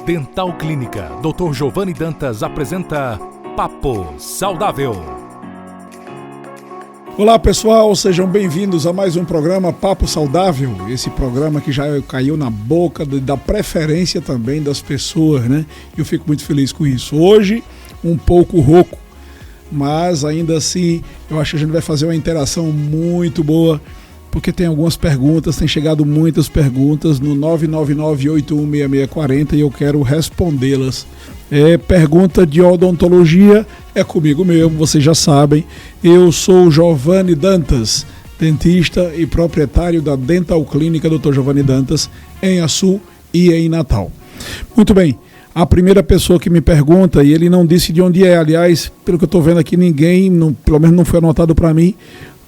Dental Clínica, Dr. Giovanni Dantas apresenta Papo Saudável. Olá pessoal, sejam bem-vindos a mais um programa Papo Saudável, esse programa que já caiu na boca da preferência também das pessoas, né? Eu fico muito feliz com isso. Hoje, um pouco rouco, mas ainda assim eu acho que a gente vai fazer uma interação muito boa, porque tem algumas perguntas, tem chegado muitas perguntas no 999-816640 e eu quero respondê-las. Pergunta de odontologia é comigo mesmo, vocês já sabem. Eu sou Giovanni Dantas, dentista e proprietário da Dental Clínica Dr. Giovanni Dantas, em Açu e em Natal. Muito bem, a primeira pessoa que me pergunta, e ele não disse de onde é, aliás, pelo que eu estou vendo aqui, ninguém, pelo menos não foi anotado para mim,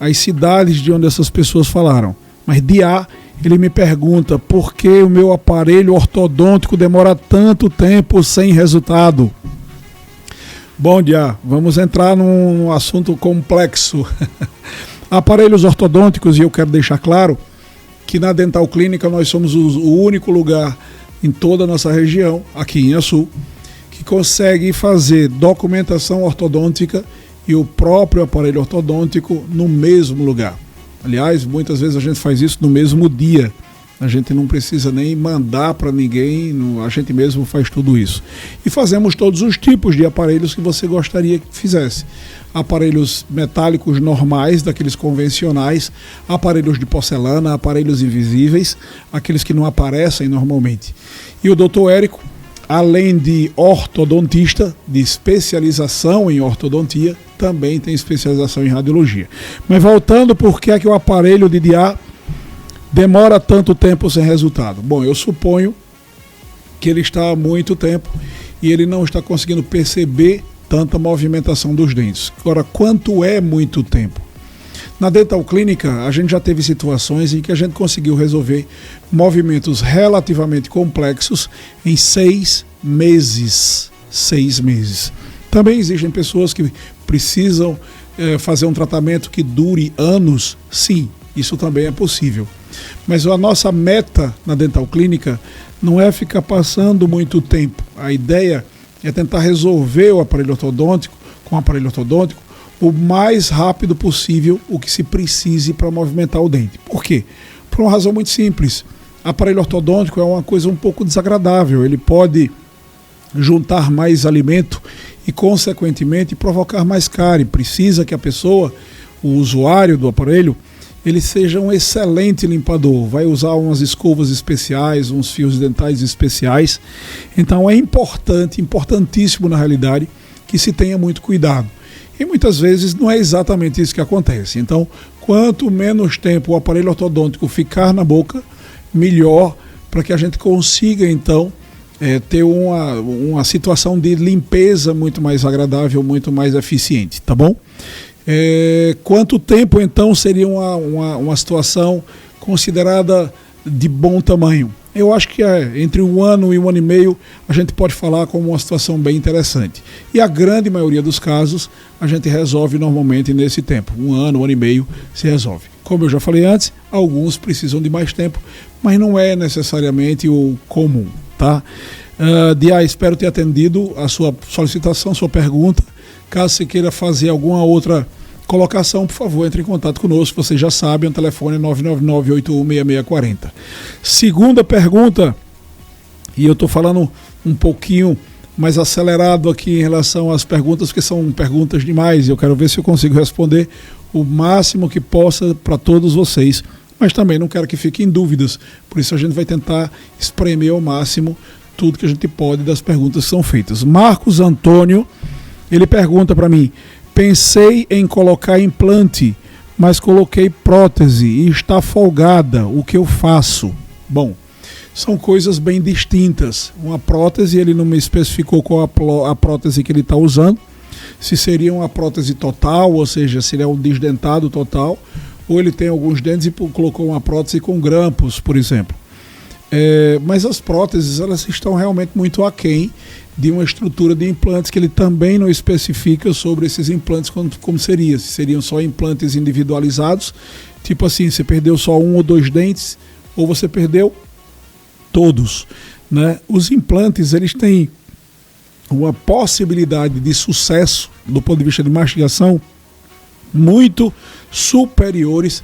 as cidades de onde essas pessoas falaram. Mas de A, ele me pergunta por que o meu aparelho ortodôntico demora tanto tempo sem resultado. Bom dia, vamos entrar num assunto complexo. Aparelhos ortodônticos, e eu quero deixar claro que na Dental Clínica nós somos o único lugar em toda a nossa região, aqui em Açu, que consegue fazer documentação ortodôntica e o próprio aparelho ortodôntico no mesmo lugar. Aliás, muitas vezes a gente faz isso no mesmo dia. A gente não precisa nem mandar para ninguém, a gente mesmo faz tudo isso. E fazemos todos os tipos de aparelhos que você gostaria que fizesse. Aparelhos metálicos normais, daqueles convencionais, aparelhos de porcelana, aparelhos invisíveis, aqueles que não aparecem normalmente. E o Dr. Érico, além de ortodontista, de especialização em ortodontia, também tem especialização em radiologia. Mas voltando, por que é que o aparelho de DA demora tanto tempo sem resultado? Bom, eu suponho que ele está há muito tempo e ele não está conseguindo perceber tanta movimentação dos dentes. Agora, quanto é muito tempo? Na Dental Clínica, a gente já teve situações em que a gente conseguiu resolver movimentos relativamente complexos em 6 meses. 6 meses. Também existem pessoas que precisam fazer um tratamento que dure anos. Sim, isso também é possível. Mas a nossa meta na Dental Clínica não é ficar passando muito tempo. A ideia é tentar resolver o aparelho ortodôntico com o aparelho ortodôntico o mais rápido possível, o que se precise para movimentar o dente. Por quê? Por uma razão muito simples. Aparelho ortodôntico é uma coisa um pouco desagradável. Ele pode juntar mais alimento e, consequentemente, provocar mais cárie. Precisa que a pessoa, o usuário do aparelho, ele seja um excelente limpador. Vai usar umas escovas especiais, uns fios dentais especiais. Então é importante, importantíssimo na realidade, que se tenha muito cuidado. E muitas vezes não é exatamente isso que acontece. Então, quanto menos tempo o aparelho ortodôntico ficar na boca, melhor, para que a gente consiga, então, ter uma situação de limpeza muito mais agradável, muito mais eficiente, tá bom? Quanto tempo, então, seria uma situação considerada de bom tamanho? Eu acho que entre 1 ano e 1 ano e meio a gente pode falar como uma situação bem interessante. E a grande maioria dos casos a gente resolve normalmente nesse tempo. 1 ano, 1 ano e meio se resolve. Como eu já falei antes, alguns precisam de mais tempo, mas não é necessariamente o comum, tá? Dia, espero ter atendido a sua solicitação, sua pergunta. Caso você queira fazer alguma outra colocação, por favor, entre em contato conosco. Vocês já sabem, o telefone é 999-816640. Segunda pergunta, e eu estou falando um pouquinho mais acelerado aqui em relação às perguntas, porque são perguntas demais, e eu quero ver se eu consigo responder o máximo que possa para todos vocês, mas também não quero que fiquem dúvidas, por isso a gente vai tentar espremer ao máximo tudo que a gente pode das perguntas que são feitas. Marcos Antônio, ele pergunta para mim: pensei em colocar implante, mas coloquei prótese e está folgada. O que eu faço? Bom, são coisas bem distintas. Uma prótese, ele não me especificou qual a prótese que ele está usando. Se seria uma prótese total, ou seja, se ele é um desdentado total, ou ele tem alguns dentes e colocou uma prótese com grampos, por exemplo. Mas as próteses, elas estão realmente muito aquém de uma estrutura de implantes, que ele também não especifica sobre esses implantes como seria. Se seriam só implantes individualizados, tipo assim, você perdeu só 1 ou 2 dentes, ou você perdeu todos. né? Os implantes, eles têm uma possibilidade de sucesso do ponto de vista de mastigação muito superiores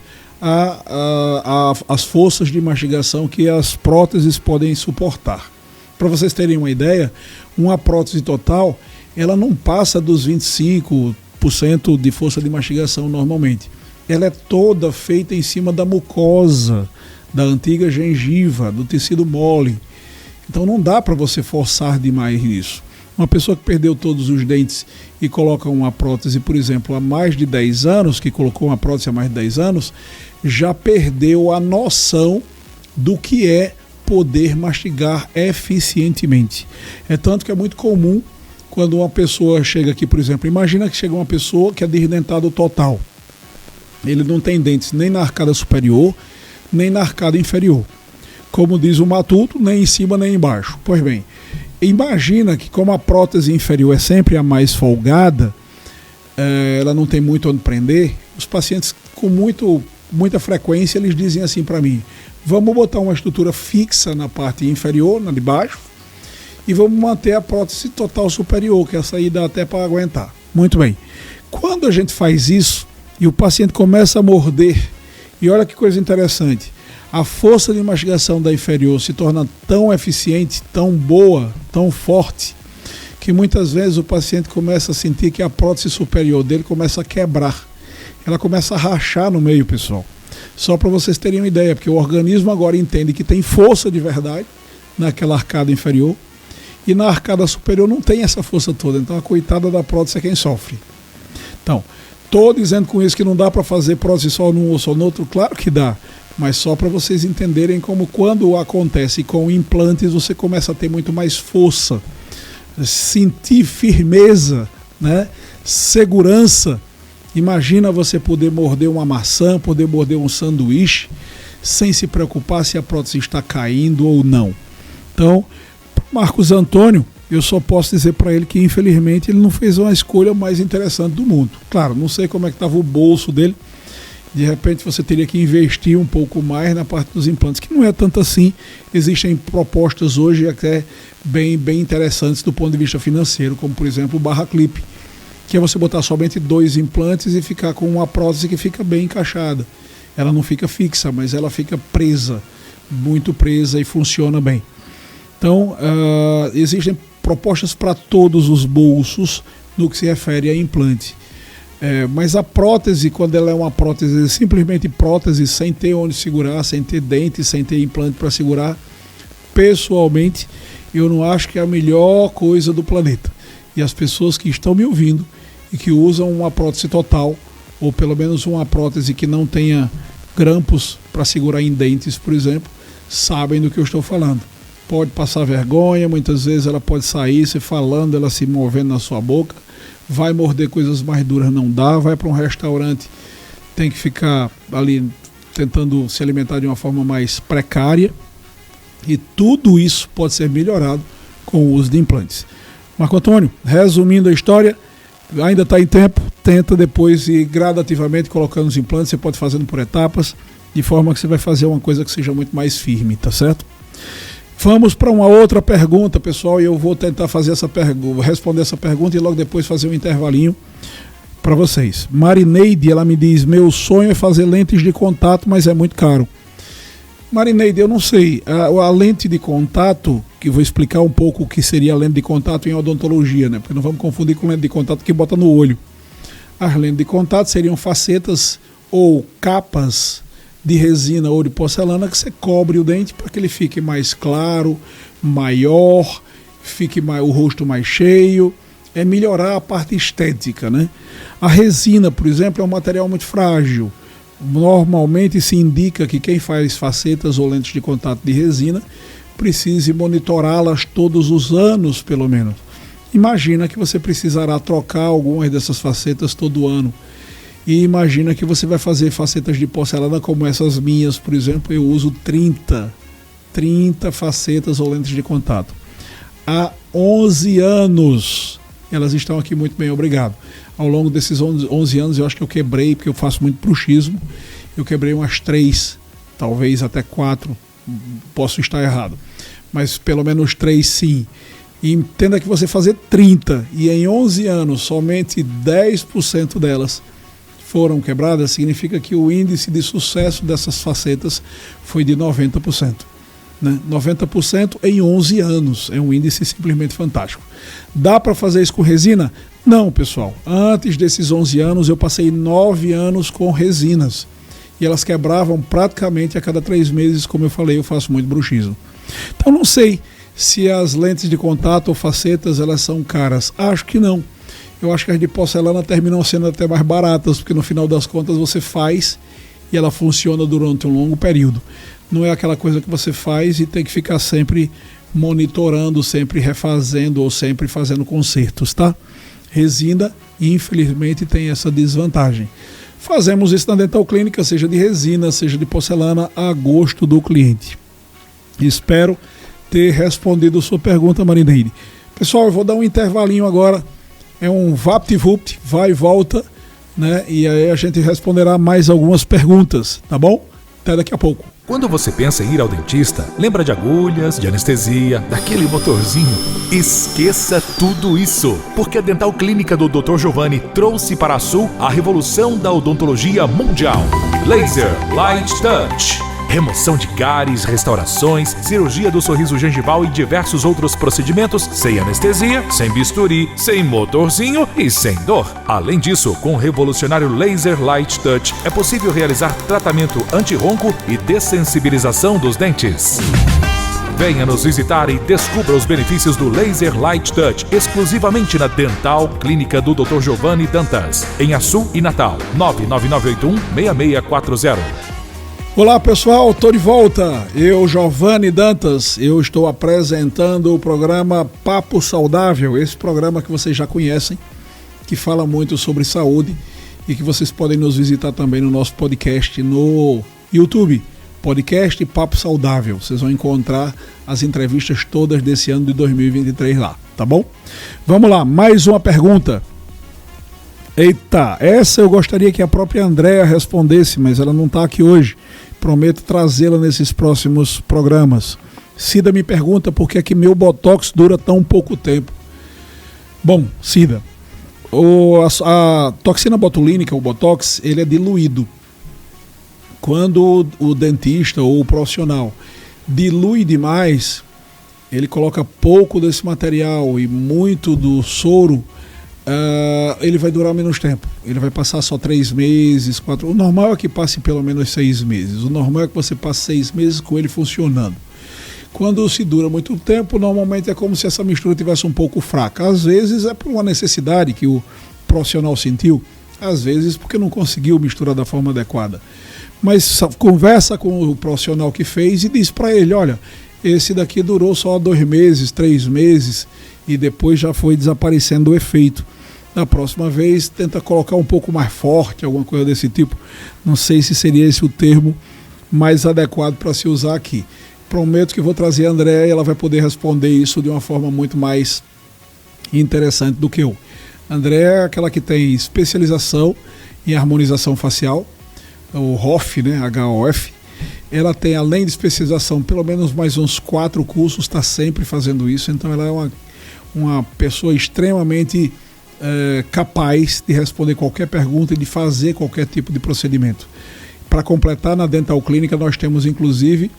às forças de mastigação que as próteses podem suportar. Para vocês terem uma ideia, uma prótese total, ela não passa dos 25% de força de mastigação normalmente. Ela é toda feita em cima da mucosa, da antiga gengiva, do tecido mole. Então não dá para você forçar demais nisso. Uma pessoa que perdeu todos os dentes e coloca uma prótese, por exemplo, há mais de 10 anos, que colocou uma prótese há mais de 10 anos, já perdeu a noção do que é poder mastigar eficientemente. É tanto que é muito comum quando uma pessoa chega aqui, por exemplo, imagina que chega uma pessoa que é desdentado total. Ele não tem dentes nem na arcada superior, nem na arcada inferior. Como diz o matuto, nem em cima nem embaixo. Pois bem, imagina que como a prótese inferior é sempre a mais folgada, ela não tem muito onde prender, os pacientes com muita frequência eles dizem assim para mim: vamos botar uma estrutura fixa na parte inferior, na de baixo, e vamos manter a prótese total superior, que essa aí dá até para aguentar. Muito bem. Quando a gente faz isso e o paciente começa a morder, e olha que coisa interessante, a força de mastigação da inferior se torna tão eficiente, tão boa, tão forte, que muitas vezes o paciente começa a sentir que a prótese superior dele começa a quebrar. Ela começa a rachar no meio, pessoal. Só para vocês terem uma ideia, porque o organismo agora entende que tem força de verdade naquela arcada inferior, e na arcada superior não tem essa força toda. Então a coitada da prótese é quem sofre. Então, estou dizendo com isso que não dá para fazer prótese só num ou só no outro? Claro que dá, mas só para vocês entenderem como quando acontece com implantes você começa a ter muito mais força, sentir firmeza, né? Segurança. Imagina você poder morder uma maçã, poder morder um sanduíche, sem se preocupar se a prótese está caindo ou não. Então, Marcos Antônio, eu só posso dizer para ele que infelizmente ele não fez uma escolha mais interessante do mundo. Claro, não sei como é que estava o bolso dele. De repente você teria que investir um pouco mais na parte dos implantes, que não é tanto assim. Existem propostas hoje até bem interessantes do ponto de vista financeiro, como por exemplo o Barra Clip, que é você botar somente 2 implantes e ficar com uma prótese que fica bem encaixada. Ela não fica fixa, mas ela fica presa, muito presa e funciona bem. Então, existem propostas para todos os bolsos no que se refere a implante. Mas a prótese, quando ela é uma prótese, simplesmente prótese, sem ter onde segurar, sem ter dente, sem ter implante para segurar, pessoalmente, eu não acho que é a melhor coisa do planeta. E as pessoas que estão me ouvindo e que usam uma prótese total, ou pelo menos uma prótese que não tenha grampos para segurar em dentes, por exemplo, sabem do que eu estou falando. Pode passar vergonha, muitas vezes ela pode sair, você falando, ela se movendo na sua boca, vai morder coisas mais duras, não dá, vai para um restaurante, tem que ficar ali tentando se alimentar de uma forma mais precária, e tudo isso pode ser melhorado com o uso de implantes. Marco Antônio, resumindo a história, ainda está em tempo, tenta depois ir gradativamente colocando os implantes, você pode fazendo por etapas, de forma que você vai fazer uma coisa que seja muito mais firme, tá certo? Vamos para uma outra pergunta, pessoal, e eu vou tentar fazer responder essa pergunta e logo depois fazer um intervalinho para vocês. Marineide, ela me diz: meu sonho é fazer lentes de contato, mas é muito caro. Marineide, eu não sei, a lente de contato, que eu vou explicar um pouco o que seria a lente de contato em odontologia, né? Porque não vamos confundir com lente de contato que bota no olho. As lentes de contato seriam facetas ou capas de resina ou de porcelana que você cobre o dente para que ele fique mais claro, maior, fique o rosto mais cheio, melhorar a parte estética, né? A resina, por exemplo, é um material muito frágil. Normalmente se indica que quem faz facetas ou lentes de contato de resina precise monitorá-las todos os anos, pelo menos. Imagina que você precisará trocar algumas dessas facetas todo ano. E imagina que você vai fazer facetas de porcelana como essas minhas, por exemplo, eu uso 30 facetas ou lentes de contato. Há 11 anos elas estão aqui, muito bem, obrigado. Ao longo desses 11 anos eu acho que eu quebrei, porque eu faço muito bruxismo, eu quebrei umas 3, talvez até 4, posso estar errado. mas pelo menos 3 sim. E entenda que você fazer 30 e em 11 anos somente 10% delas foram quebradas, significa que o índice de sucesso dessas facetas foi de 90%. Né? 90% em 11 anos, é um índice simplesmente fantástico. Dá para fazer isso com resina? Não, pessoal. Antes desses 11 anos eu passei 9 anos com resinas e elas quebravam praticamente a cada 3 meses, como eu falei, eu faço muito bruxismo. Então não sei se as lentes de contato ou facetas elas são caras. Acho que não. Eu acho que as de porcelana terminam sendo até mais baratas, porque no final das contas você faz e ela funciona durante um longo período. Não é aquela coisa que você faz e tem que ficar sempre monitorando, sempre refazendo ou sempre fazendo consertos, tá? Resina, infelizmente, tem essa desvantagem. Fazemos isso na Dental Clínica, seja de resina, seja de porcelana, a gosto do cliente. Espero ter respondido a sua pergunta, Marineide. Pessoal, eu vou dar um intervalinho agora. É um vapt-vupt, vai e volta, né? E aí a gente responderá mais algumas perguntas, tá bom? Até daqui a pouco. Quando você pensa em ir ao dentista, lembra de agulhas, de anestesia, daquele motorzinho? Esqueça tudo isso, porque a Dental Clínica do Dr. Giovanni trouxe para a Sul a revolução da odontologia mundial. Laser Light Touch. Remoção de cáries, restaurações, cirurgia do sorriso gengival e diversos outros procedimentos sem anestesia, sem bisturi, sem motorzinho e sem dor. Além disso, com o revolucionário Laser Light Touch, é possível realizar tratamento anti-ronco e dessensibilização dos dentes. Venha nos visitar e descubra os benefícios do Laser Light Touch exclusivamente na Dental Clínica do Dr. Giovanni Dantas, em Açu e Natal, 99981-6640. Olá pessoal, estou de volta. Eu, Giovanni Dantas, eu estou apresentando o programa Papo Saudável, esse programa que vocês já conhecem, que fala muito sobre saúde e que vocês podem nos visitar também no nosso podcast no YouTube, podcast Papo Saudável. Vocês vão encontrar as entrevistas todas desse ano de 2023 lá, tá bom? Vamos lá, mais uma pergunta. Eita, essa eu gostaria que a própria Andréa respondesse, mas ela não está aqui hoje. Prometo trazê-la nesses próximos programas. Cida me pergunta por que é que meu Botox dura tão pouco tempo. Bom, Cida, a toxina botulínica, o Botox, ele é diluído. Quando o dentista ou o profissional dilui demais, ele coloca pouco desse material e muito do soro, ele vai durar menos tempo. Ele vai passar só 3 meses, 4. O normal é que passe pelo menos 6 meses. O normal é que você passe 6 meses com ele funcionando. Quando se dura muito tempo, normalmente é como se essa mistura tivesse um pouco fraca. Às vezes é por uma necessidade que o profissional sentiu, às vezes porque não conseguiu misturar da forma adequada. Mas conversa com o profissional que fez e diz para ele, olha, esse daqui durou só 2 meses, 3 meses e depois já foi desaparecendo o efeito. Na próxima vez, tenta colocar um pouco mais forte, alguma coisa desse tipo. Não sei se seria esse o termo mais adequado para se usar aqui. Prometo que vou trazer a Andréa e ela vai poder responder isso de uma forma muito mais interessante do que eu. A Andréa é aquela que tem especialização em harmonização facial, o HOF, né, HOF. Ela tem, além de especialização, pelo menos mais uns 4 cursos, está sempre fazendo isso. Então ela é uma pessoa extremamente capaz de responder qualquer pergunta e de fazer qualquer tipo de procedimento. Para completar, na Dental Clínica nós temos inclusive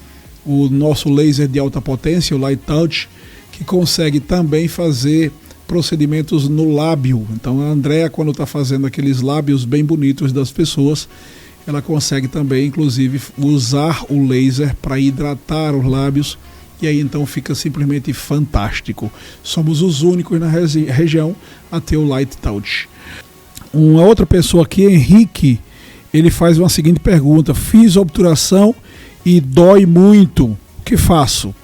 o nosso laser de alta potência, o Light Touch, que consegue também fazer procedimentos no lábio. Então a Andréa, quando está fazendo aqueles lábios bem bonitos das pessoas, ela consegue também inclusive usar o laser para hidratar os lábios. E aí então fica simplesmente fantástico. Somos os únicos na região a ter o Light Touch. Uma outra pessoa aqui, Henrique, ele faz uma seguinte pergunta: fiz obturação e dói muito, o que faço?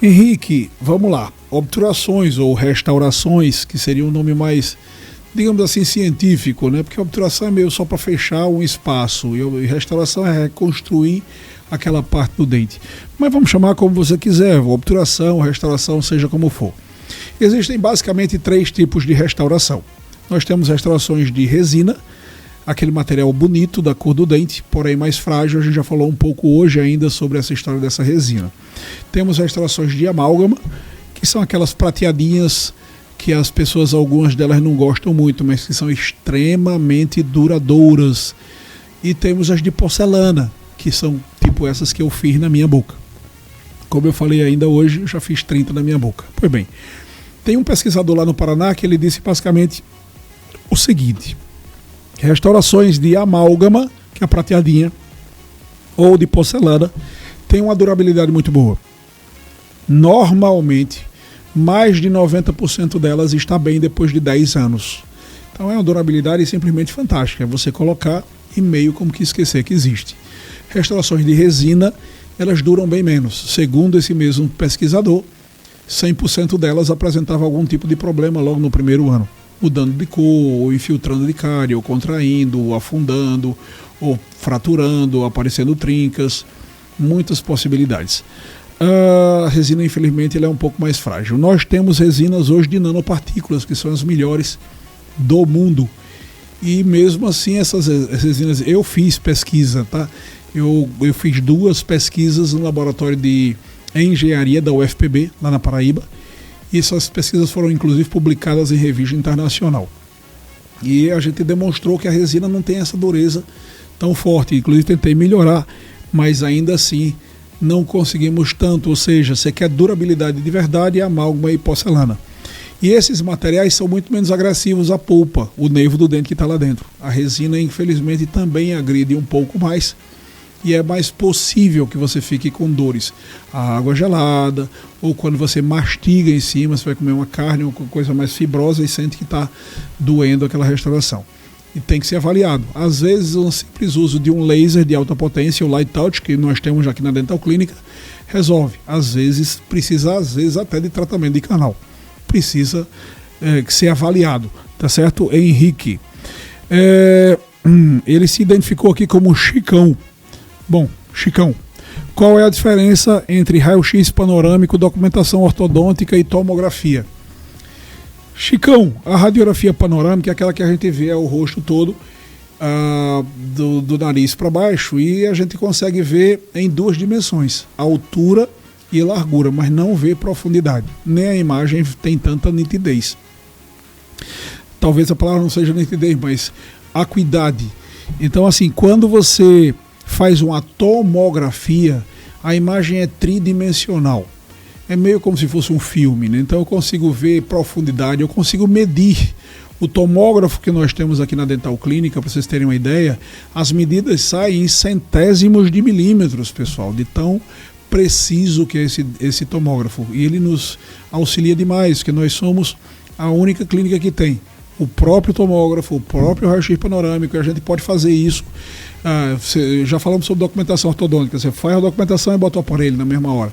Henrique, vamos lá. Obturações ou restaurações, que seria um nome mais, digamos assim, científico, né? Porque obturação é meio só para fechar um espaço e restauração é reconstruir aquela parte do dente. Mas vamos chamar como você quiser, obturação, restauração, seja como for. Existem basicamente 3 tipos de restauração. Nós temos restaurações de resina, aquele material bonito da cor do dente, porém mais frágil. A gente já falou um pouco hoje ainda sobre essa história dessa resina. Temos restaurações de amálgama, que são aquelas prateadinhas que as pessoas, algumas delas não gostam muito, mas que são extremamente duradouras. E temos as de porcelana, que são tipo essas que eu fiz na minha boca. Como eu falei ainda hoje, eu já fiz 30 na minha boca. Pois bem, tem um pesquisador lá no Paraná que ele disse basicamente o seguinte: restaurações de amálgama, que é a prateadinha, ou de porcelana, tem uma durabilidade muito boa. Normalmente, mais de 90% delas está bem depois de 10 anos. Então é uma durabilidade simplesmente fantástica. É você colocar e meio como que esquecer que existe. Restaurações de resina, elas duram bem menos. Segundo esse mesmo pesquisador, 100% delas apresentavam algum tipo de problema logo no primeiro ano. Mudando de cor, ou infiltrando de cárie, ou contraindo, ou afundando, ou fraturando, ou aparecendo trincas. Muitas possibilidades. A resina, infelizmente, ela é um pouco mais frágil. Nós temos resinas hoje de nanopartículas, que são as melhores do mundo. E mesmo assim, essas resinas, eu fiz pesquisa, tá? Eu fiz 2 pesquisas no laboratório de engenharia da UFPB, lá na Paraíba. E essas pesquisas foram inclusive publicadas em revista internacional. E a gente demonstrou que a resina não tem essa dureza tão forte. Inclusive tentei melhorar, mas ainda assim não conseguimos tanto. Ou seja, você quer durabilidade de verdade, amálgama e porcelana. E esses materiais são muito menos agressivos à polpa, o nervo do dente que está lá dentro. A resina, infelizmente, também agride um pouco mais. E é mais possível que você fique com dores. A água gelada, ou quando você mastiga em cima, você vai comer uma carne ou coisa mais fibrosa e sente que está doendo aquela restauração. E tem que ser avaliado. Às vezes, um simples uso de um laser de alta potência, o Light Touch, que nós temos aqui na Dental Clínica, resolve. Às vezes, precisa até de tratamento de canal. Precisa ser avaliado. Tá certo? Henrique. Ele se identificou aqui como Chicão. Bom, Chicão, qual é a diferença entre raio-x panorâmico, documentação ortodôntica e tomografia? Chicão, a radiografia panorâmica é aquela que a gente vê o rosto todo, do nariz para baixo, e a gente consegue ver em 2 dimensões, altura e largura, mas não vê profundidade. Nem a imagem tem tanta nitidez. Talvez a palavra não seja nitidez, mas acuidade. Então, assim, quando você faz uma tomografia, a imagem é tridimensional. É meio como se fosse um filme, né? Então eu consigo ver profundidade, eu consigo medir. O tomógrafo que nós temos aqui na Dental Clínica, para vocês terem uma ideia, as medidas saem em centésimos de milímetros, pessoal, de tão preciso que é esse tomógrafo. E ele nos auxilia demais, porque nós somos a única clínica que tem o próprio tomógrafo, o próprio raio-x panorâmico, e a gente pode fazer isso. Já falamos sobre documentação ortodôntica, você faz a documentação e bota o aparelho na mesma hora.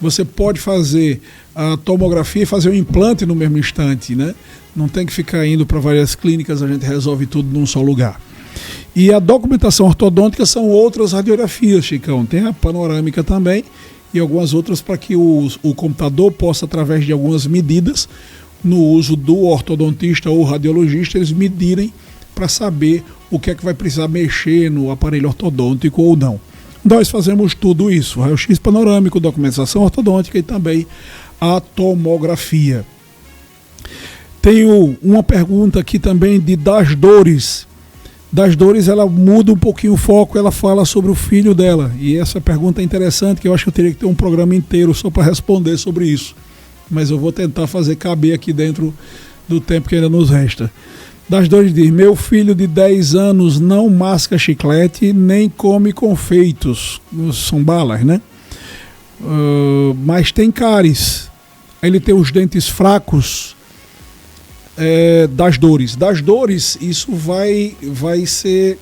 Você pode fazer a tomografia e fazer o implante no mesmo instante, né? Não tem que ficar indo para várias clínicas, a gente resolve tudo num só lugar. E a documentação ortodôntica são outras radiografias, Chicão. Tem a panorâmica também e algumas outras para que o computador possa, através de algumas medidas, no uso do ortodontista ou radiologista, eles medirem para saber o que é que vai precisar mexer no aparelho ortodôntico ou não. Nós fazemos tudo isso, raio-x panorâmico, documentação ortodôntica e também a tomografia. Tenho uma pergunta aqui também das dores. Das dores, ela muda um pouquinho o foco, ela fala sobre o filho dela. E essa pergunta é interessante, que eu acho que eu teria que ter um programa inteiro só para responder sobre isso. Mas eu vou tentar fazer caber aqui dentro do tempo que ainda nos resta. Das dores diz: meu filho de 10 anos não masca chiclete nem come confeitos, são balas, né? Mas tem cáries. Ele tem os dentes fracos. Das dores. Das dores, isso vai ser...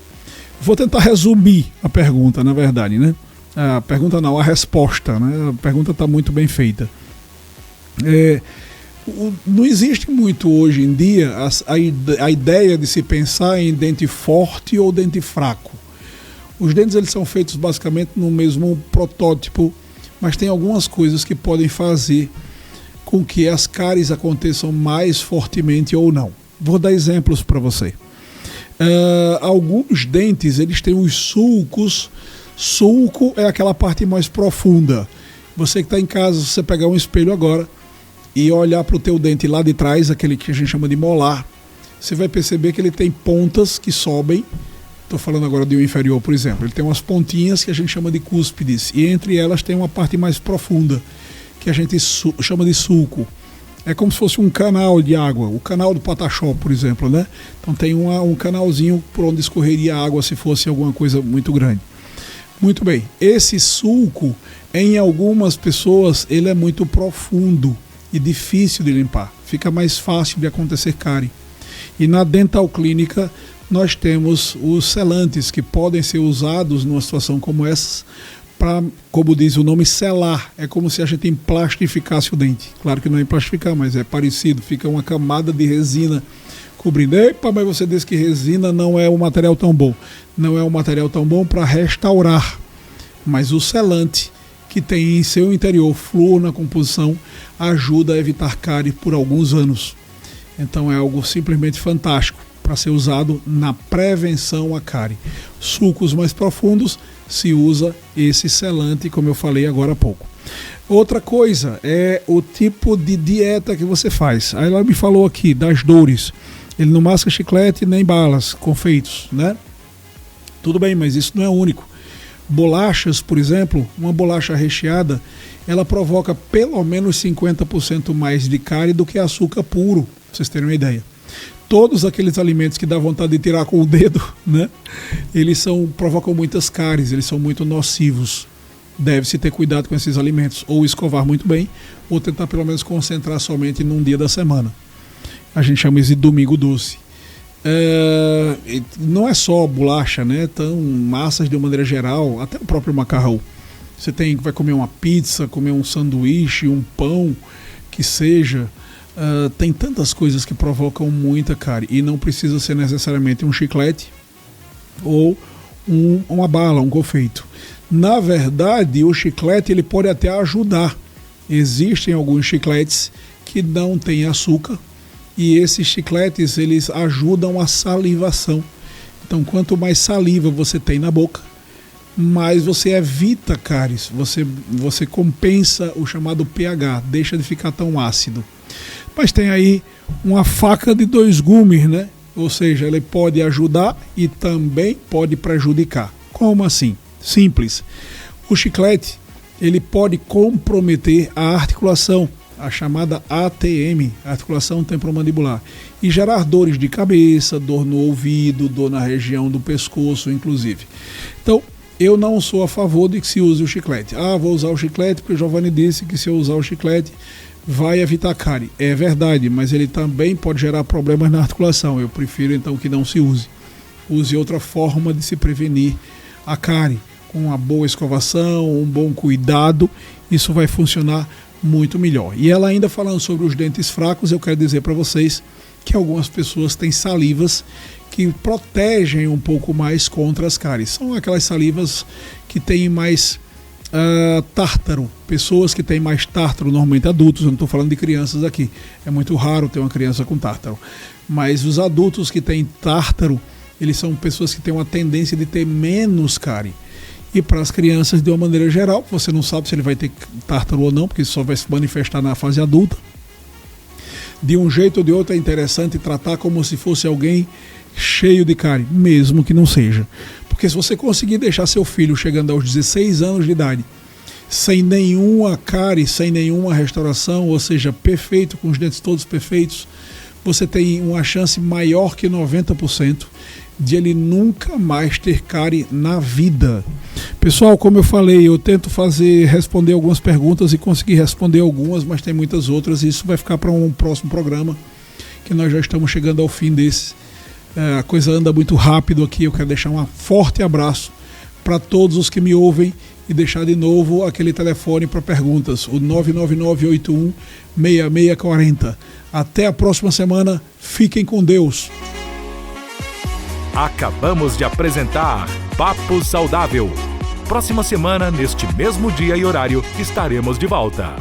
Vou tentar resumir a pergunta, na verdade, né? A pergunta não, a resposta, né? A pergunta está muito bem feita. Não existe muito hoje em dia a ideia de se pensar em dente forte ou dente fraco. Os dentes eles são feitos basicamente no mesmo protótipo, mas tem algumas coisas que podem fazer com que as cáries aconteçam mais fortemente ou não. Vou dar exemplos para você. Alguns dentes, eles têm os sulcos. Sulco é aquela parte mais profunda. Você que está em casa, se você pegar um espelho agora e olhar para o teu dente lá de trás, aquele que a gente chama de molar, você vai perceber que ele tem pontas que sobem. Estou falando agora de um inferior, por exemplo. Ele tem umas pontinhas que a gente chama de cúspides, e entre elas tem uma parte mais profunda, que a gente chama de sulco. É como se fosse um canal de água, o canal do Pataxó, por exemplo, né? Então tem um canalzinho por onde escorreria a água se fosse alguma coisa muito grande. Muito bem, esse sulco, em algumas pessoas, ele é muito profundo e difícil de limpar. Fica mais fácil de acontecer cárie. E na dental clínica, nós temos os selantes que podem ser usados numa situação como essa para, como diz o nome, selar. É como se a gente emplastificasse o dente. Claro que não é emplastificar, mas é parecido. Fica uma camada de resina cobrindo. Epa, mas você disse que resina não é um material tão bom. Não é um material tão bom para restaurar. Mas o selante, que tem em seu interior flúor na composição, ajuda a evitar cárie por alguns anos. Então é algo simplesmente fantástico para ser usado na prevenção à cárie. Sulcos mais profundos, se usa esse selante, como eu falei agora há pouco. Outra coisa é o tipo de dieta que você faz. Aí ela me falou aqui das dores. Ele não masca chiclete nem balas, confeitos, né? Tudo bem, mas isso não é único. Bolachas, por exemplo, uma bolacha recheada, ela provoca pelo menos 50% mais de cárie do que açúcar puro, pra vocês terem uma ideia. Todos aqueles alimentos que dá vontade de tirar com o dedo, né? Eles provocam muitas cáries, eles são muito nocivos. Deve-se ter cuidado com esses alimentos, ou escovar muito bem, ou tentar pelo menos concentrar somente num dia da semana. A gente chama isso de domingo doce. Não é só bolacha, né? Então, massas de uma maneira geral, até o próprio macarrão. Você vai comer uma pizza, comer um sanduíche, um pão, que seja. Tem tantas coisas que provocam muita cárie. E não precisa ser necessariamente um chiclete ou uma bala, um confeito. Na verdade, o chiclete ele pode até ajudar. Existem alguns chicletes que não têm açúcar. E esses chicletes, eles ajudam a salivação. Então, quanto mais saliva você tem na boca, mais você evita cáries. Você compensa o chamado pH, deixa de ficar tão ácido. Mas tem aí uma faca de dois gumes, né? Ou seja, ele pode ajudar e também pode prejudicar. Como assim? Simples. O chiclete, ele pode comprometer a articulação, a chamada ATM, articulação temporomandibular, e gerar dores de cabeça, dor no ouvido, dor na região do pescoço, inclusive. Então, eu não sou a favor de que se use o chiclete. Vou usar o chiclete porque o Giovanni disse que se eu usar o chiclete vai evitar cárie. É verdade, mas ele também pode gerar problemas na articulação. Eu prefiro então que não se use. Use outra forma de se prevenir a cárie, com uma boa escovação, um bom cuidado, isso vai funcionar muito melhor. E ela ainda falando sobre os dentes fracos, eu quero dizer para vocês que algumas pessoas têm salivas que protegem um pouco mais contra as cáries. São aquelas salivas que têm mais tártaro. Pessoas que têm mais tártaro, normalmente adultos, eu não estou falando de crianças aqui. É muito raro ter uma criança com tártaro. Mas os adultos que têm tártaro, eles são pessoas que têm uma tendência de ter menos cárie. E para as crianças, de uma maneira geral, você não sabe se ele vai ter tártaro ou não, porque isso só vai se manifestar na fase adulta. De um jeito ou de outro é interessante tratar como se fosse alguém cheio de cárie, mesmo que não seja. Porque se você conseguir deixar seu filho chegando aos 16 anos de idade, sem nenhuma cárie, sem nenhuma restauração, ou seja, perfeito, com os dentes todos perfeitos, você tem uma chance maior que 90% de ele nunca mais ter cárie na vida. Pessoal, como eu falei, eu tento responder algumas perguntas e consegui responder algumas, mas tem muitas outras e isso vai ficar para um próximo programa, que nós já estamos chegando ao fim desse. A coisa anda muito rápido aqui, eu quero deixar um forte abraço para todos os que me ouvem e deixar de novo aquele telefone para perguntas, o 999816640. Até a próxima semana, fiquem com Deus. Acabamos de apresentar Papo Saudável. Próxima semana, neste mesmo dia e horário, estaremos de volta.